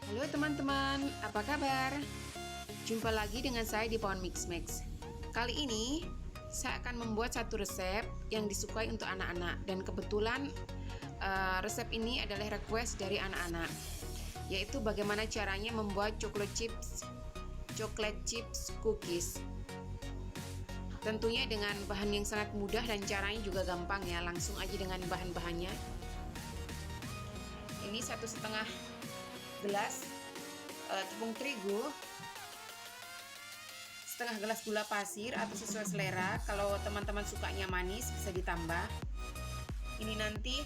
Halo teman-teman, apa kabar? Jumpa lagi dengan saya di Pohon Mix Max. Kali ini saya akan membuat satu resep yang disukai untuk anak-anak, dan kebetulan resep ini adalah request dari anak-anak, yaitu bagaimana caranya membuat chocolate chips cookies. Tentunya dengan bahan yang sangat mudah dan caranya juga gampang ya. Langsung aja dengan bahan-bahannya. Ini 1,5 gelas tepung terigu, setengah gelas gula pasir atau sesuai selera. Kalau teman-teman sukanya manis bisa ditambah. Ini nanti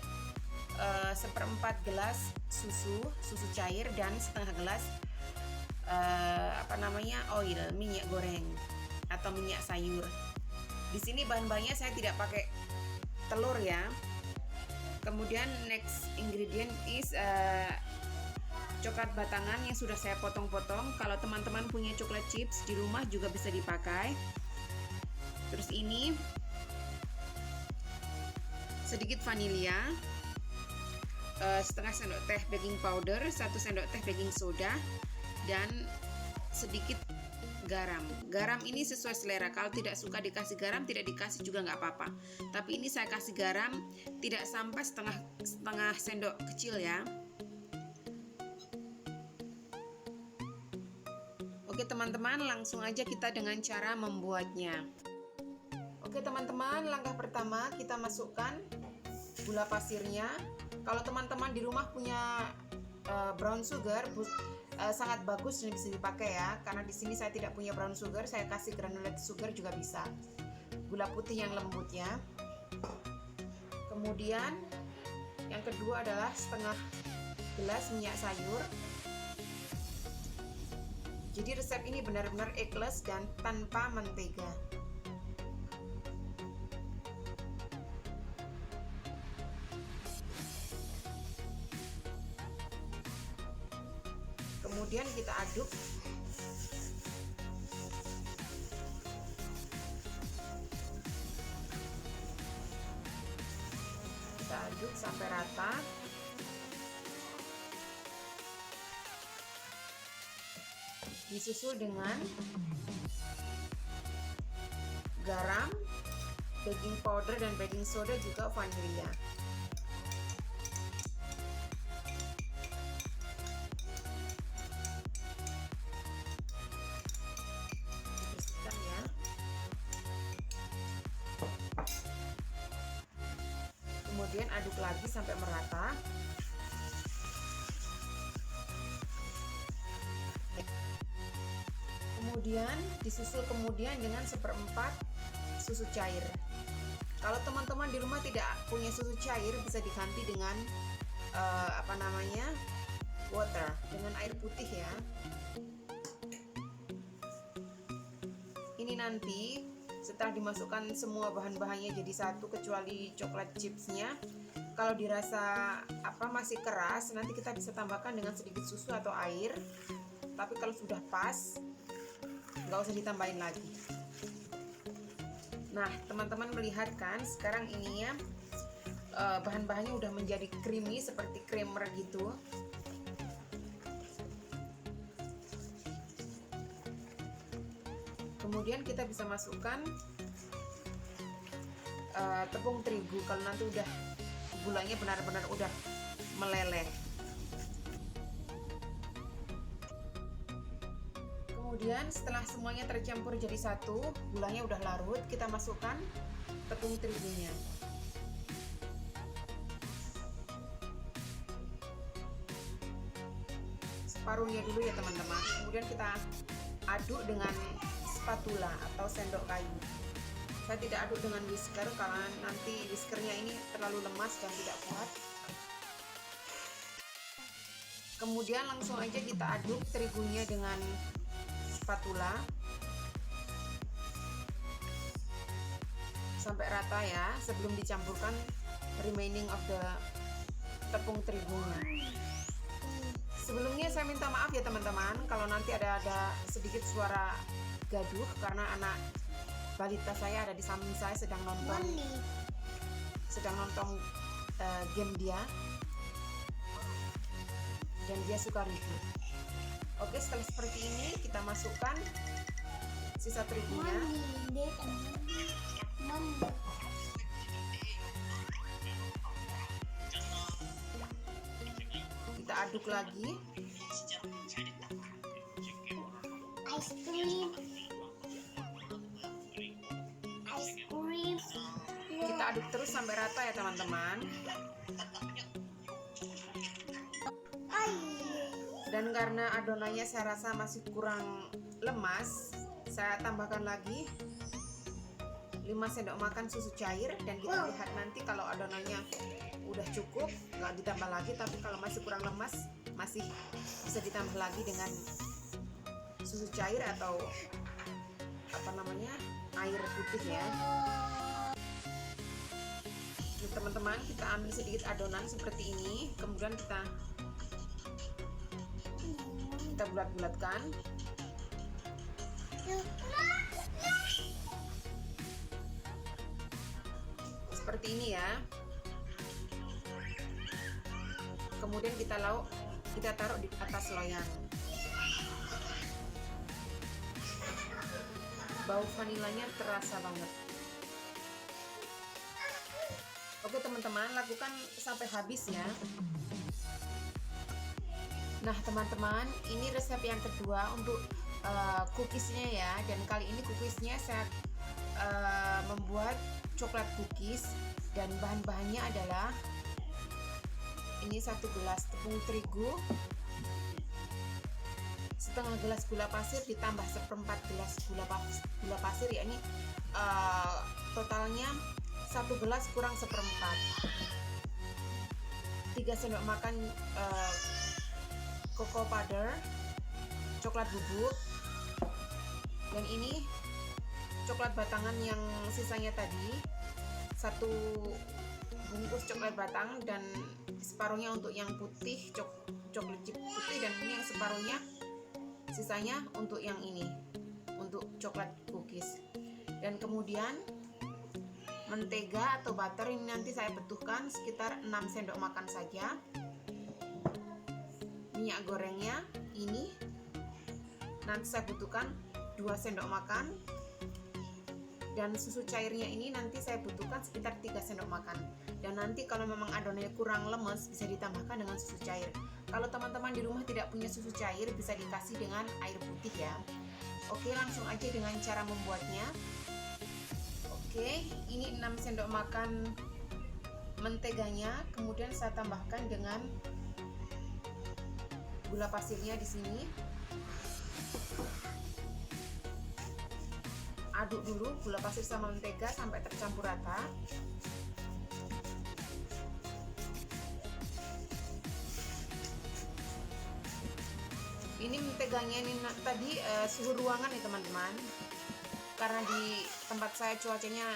1/4 gelas susu cair dan setengah gelas oil, minyak goreng atau minyak sayur. Di sini bahan-bahannya saya tidak pakai telur ya. Kemudian next ingredient is coklat batangan yang sudah saya potong-potong. Kalau teman-teman punya coklat chips di rumah juga bisa dipakai. Terus ini sedikit vanilya, setengah sendok teh baking powder, 1 sendok teh baking soda, dan sedikit garam. Garam ini sesuai selera. Kalau tidak suka dikasih garam, tidak dikasih juga nggak apa-apa. Tapi ini saya kasih garam tidak sampai setengah sendok kecil ya. Oke teman-teman, langsung aja kita dengan cara membuatnya. Oke teman-teman, langkah pertama kita masukkan gula pasirnya. Kalau teman-teman di rumah punya brown sugar, sangat bagus dan bisa dipakai ya. Karena di sini saya tidak punya brown sugar, saya kasih granulated sugar juga bisa. Gula putih yang lembut ya. Kemudian yang kedua adalah setengah gelas minyak sayur. Jadi resep ini benar-benar eggless dan tanpa mentega. Kemudian kita aduk. Kita aduk sampai rata. Disusul dengan garam, baking powder dan baking soda, juga vanilya. Bersihkan ya. Kemudian aduk lagi sampai merata. Kemudian disusul dengan 1/4 susu cair. Kalau teman-teman di rumah tidak punya susu cair, bisa diganti dengan water, dengan air putih ya. Ini nanti setelah dimasukkan semua bahan-bahannya jadi satu kecuali coklat chipsnya, kalau dirasa masih keras, nanti kita bisa tambahkan dengan sedikit susu atau air. Tapi kalau sudah pas, nggak usah ditambahin lagi. Nah teman-teman melihat kan sekarang ininya bahan-bahannya udah menjadi creamy seperti creamer gitu. Kemudian kita bisa masukkan tepung terigu kalau nanti udah gulanya benar-benar udah meleleh. Kemudian setelah semuanya tercampur jadi satu, gulanya udah larut, kita masukkan tepung terigunya. Separuhnya dulu ya teman-teman. Kemudian kita aduk dengan spatula atau sendok kayu. Saya tidak aduk dengan whisker karena nanti whiskernya ini terlalu lemas dan tidak kuat. Kemudian langsung aja kita aduk terigunya dengan spatula sampai rata ya, sebelum dicampurkan remaining of the tepung terigunya. Sebelumnya saya minta maaf ya teman-teman kalau nanti ada sedikit suara gaduh karena anak balita saya ada di samping saya sedang nonton game dia, dan dia suka review. Oke, setelah seperti ini kita masukkan sisa terigunya. Kita aduk lagi. Ice cream. Kita aduk terus sampai rata ya teman-teman. Dan karena adonannya saya rasa masih kurang lemas, saya tambahkan lagi 5 sendok makan susu cair, dan kita lihat nanti kalau adonannya udah cukup nggak ditambah lagi, tapi kalau masih kurang lemas masih bisa ditambah lagi dengan susu cair atau apa namanya, air putih ya. Nah, teman-teman, kita ambil sedikit adonan seperti ini, kemudian kita bulat-bulatkan. Seperti ini ya. Kemudian kita taruh di atas loyang. Bau vanilanya terasa banget. Oke teman-teman, lakukan sampai habis ya. Nah teman-teman, ini resep yang kedua untuk cookiesnya ya. Dan kali ini cookiesnya saya membuat coklat cookies, dan bahan-bahannya adalah ini 1 gelas tepung terigu, setengah gelas gula pasir ditambah 1/4 gelas gula pasir, yakni totalnya 1 gelas kurang 1/4, 3 sendok makan cocoa powder, coklat bubuk, dan ini coklat batangan yang sisanya tadi, 1 bungkus coklat batang, dan separuhnya untuk yang putih, coklat chip putih, dan ini yang separuhnya sisanya untuk yang ini, untuk coklat cookies. Dan kemudian mentega atau butter ini nanti saya butuhkan sekitar 6 sendok makan saja. Minyak gorengnya ini nanti saya butuhkan 2 sendok makan, dan susu cairnya ini nanti saya butuhkan sekitar 3 sendok makan. Dan nanti kalau memang adonannya kurang lemes bisa ditambahkan dengan susu cair. Kalau teman-teman di rumah tidak punya susu cair, bisa dikasih dengan air putih ya. Oke, langsung aja dengan cara membuatnya. Oke, ini 6 sendok makan menteganya, kemudian saya tambahkan dengan gula pasirnya di sini. Aduk dulu gula pasir sama mentega sampai tercampur rata. Ini menteganya ini tadi suhu ruangan ya teman-teman, karena di tempat saya cuacanya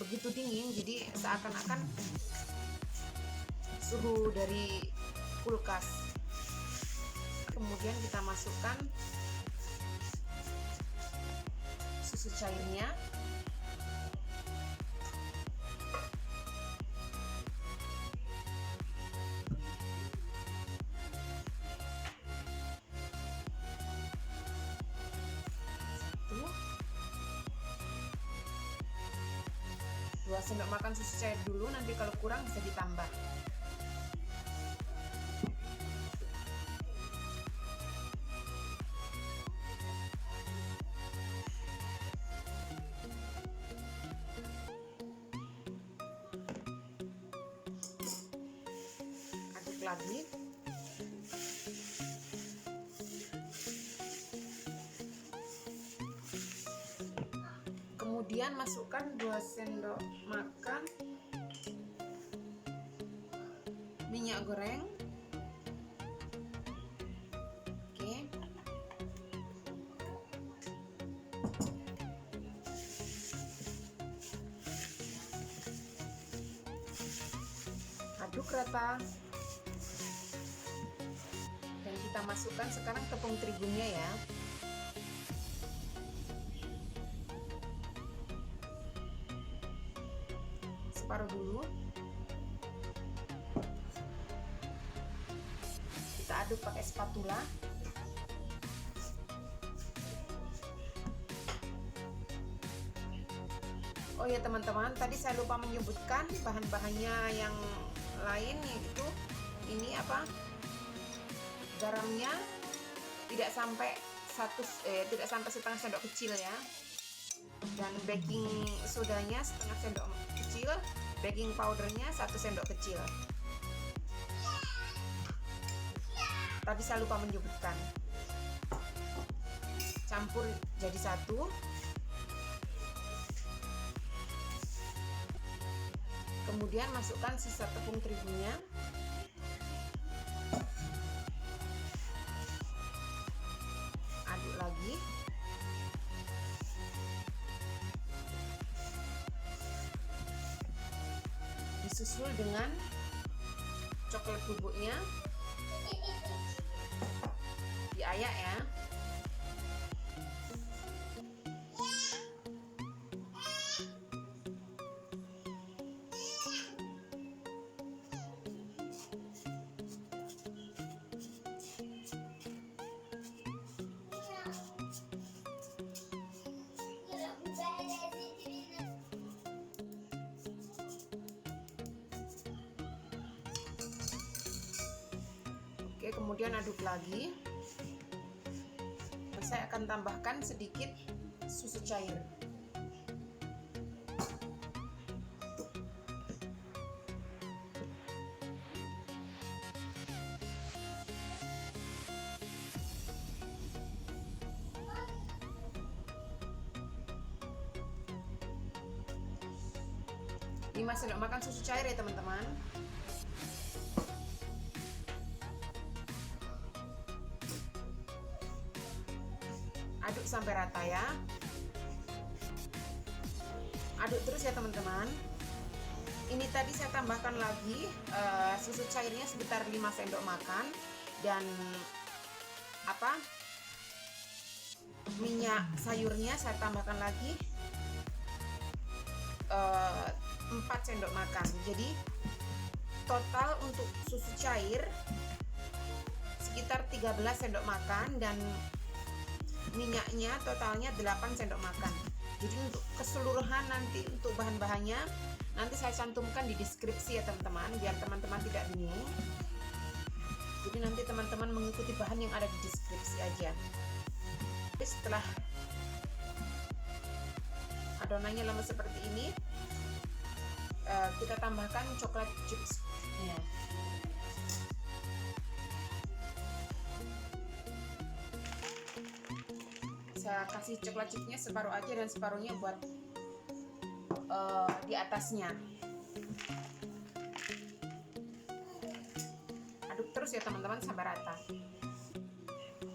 begitu dingin, jadi seakan-akan suhu dari kulkas. Kemudian kita masukkan susu cairnya, dua sendok makan susu cair dulu, nanti kalau kurang bisa ditambah. Aduk lagi. Kemudian masukkan 2 sendok makan minyak goreng. Oke. Aduk rata. Dan kita masukkan sekarang tepung terigunya ya. Separuh dulu. Kita aduk pakai spatula. Oh ya teman-teman, tadi saya lupa menyebutkan bahan-bahannya yang lain, yaitu ini apa? Garamnya tidak sampai setengah sendok kecil ya. Dan baking sodanya setengah sendok kecil, baking powdernya 1 sendok kecil. Tadi saya lupa menyebutkan. Campur jadi satu. Kemudian masukkan sisa tepung terigunya. Aduk lagi. Disusul dengan coklat bubuknya. Diayak ya. Oke, kemudian aduk lagi. Saya akan tambahkan sedikit susu cair. Lima sendok makan susu cair ya teman-teman. Aduk sampai rata ya. Aduk terus ya teman-teman. Ini tadi saya tambahkan lagi susu cairnya sekitar 5 sendok makan dan minyak sayurnya saya tambahkan lagi 4 sendok makan. Jadi total untuk susu cair sekitar 13 sendok makan dan minyaknya totalnya 8 sendok makan. Jadi untuk keseluruhan nanti untuk bahan-bahannya nanti saya cantumkan di deskripsi ya teman-teman, biar teman-teman tidak bingung. Jadi nanti teman-teman mengikuti bahan yang ada di deskripsi aja. Jadi setelah adonannya lembut seperti ini, kita tambahkan coklat chips ya. Saya kasih coklat chipsnya separuh aja dan separuhnya buat di atasnya. Aduk terus ya teman-teman sampai rata.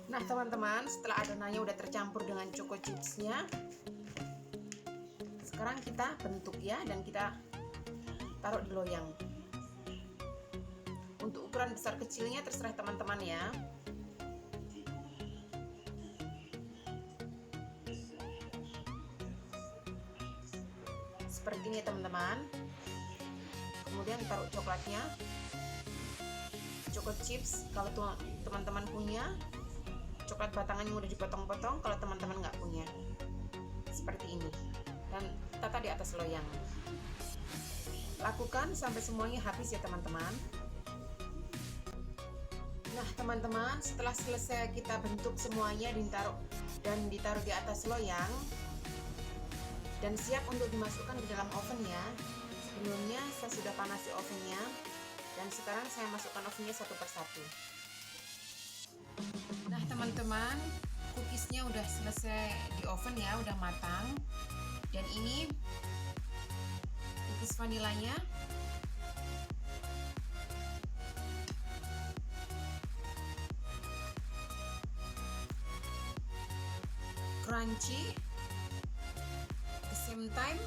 Nah teman-teman, setelah adonannya udah tercampur dengan choco chipsnya, sekarang kita bentuk ya dan kita taruh di loyang. Untuk ukuran besar kecilnya terserah teman-teman ya. Seperti ini teman-teman. Kemudian taruh coklatnya, choco chips kalau teman-teman punya, coklat batangannya udah dipotong-potong kalau teman-teman nggak punya, seperti ini, dan tata di atas loyang. Lakukan sampai semuanya habis ya teman-teman. Nah teman-teman, setelah selesai kita bentuk semuanya ditaruh di atas loyang dan siap untuk dimasukkan ke dalam oven ya. Sebelumnya saya sudah panasi ovennya dan sekarang saya masukkan ovennya satu persatu. Nah teman-teman, cookiesnya udah selesai di oven ya, udah matang. Dan ini cookies vanilanya. Crunchy, at the same time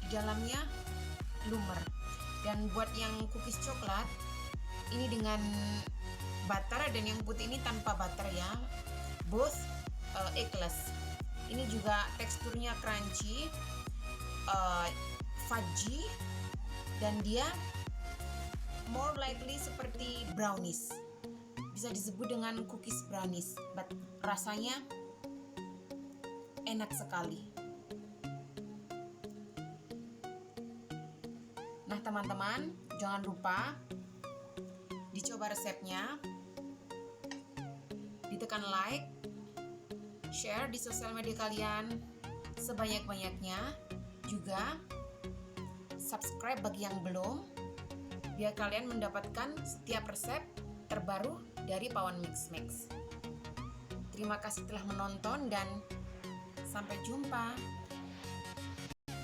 di dalamnya lumer. Dan buat yang cookies coklat ini dengan butter dan yang putih ini tanpa butter ya, both eggless. Ini juga teksturnya crunchy, fudgy, dan dia more likely seperti brownies. Bisa disebut dengan cookies brownies, but rasanya enak sekali. Nah teman-teman, jangan lupa dicoba resepnya, ditekan like, share di sosial media kalian sebanyak-banyaknya, juga subscribe bagi yang belum, biar kalian mendapatkan setiap resep terbaru dari Pawan Mix Mix. Terima kasih telah menonton dan sampai jumpa.